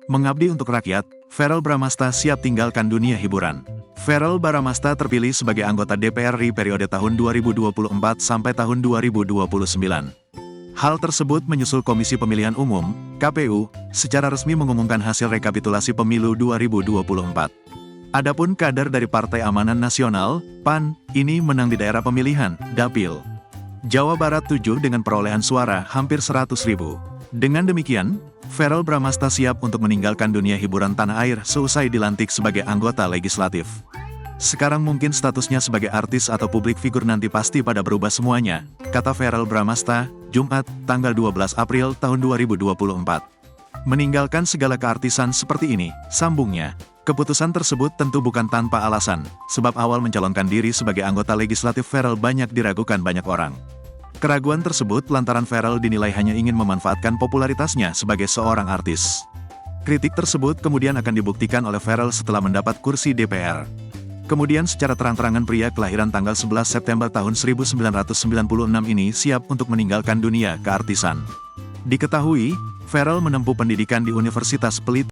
Mengabdi untuk rakyat, Verrel Bramasta siap tinggalkan dunia hiburan. Verrel Bramasta terpilih sebagai anggota DPR RI periode tahun 2024 sampai tahun 2029. Hal tersebut menyusul Komisi Pemilihan Umum, KPU, secara resmi mengumumkan hasil rekapitulasi pemilu 2024. Adapun kader dari Partai Amanat Nasional, PAN, ini menang di daerah pemilihan, Dapil Jawa Barat 7 dengan perolehan suara hampir 100.000. Dengan demikian, Verrel Bramasta siap untuk meninggalkan dunia hiburan tanah air seusai dilantik sebagai anggota legislatif. Sekarang mungkin statusnya sebagai artis atau publik figur nanti pasti pada berubah semuanya, kata Verrel Bramasta, Jumat, tanggal 12 April tahun 2024. Meninggalkan segala keartisan seperti ini, sambungnya. Keputusan tersebut tentu bukan tanpa alasan, sebab awal mencalonkan diri sebagai anggota legislatif Verrel banyak diragukan banyak orang. Keraguan tersebut lantaran Verrel dinilai hanya ingin memanfaatkan popularitasnya sebagai seorang artis. Kritik tersebut kemudian akan dibuktikan oleh Verrel setelah mendapat kursi DPR. Kemudian secara terang-terangan pria kelahiran tanggal 11 September tahun 1996 ini siap untuk meninggalkan dunia keartisan. Diketahui, Verrel menempuh pendidikan di Universitas Pelita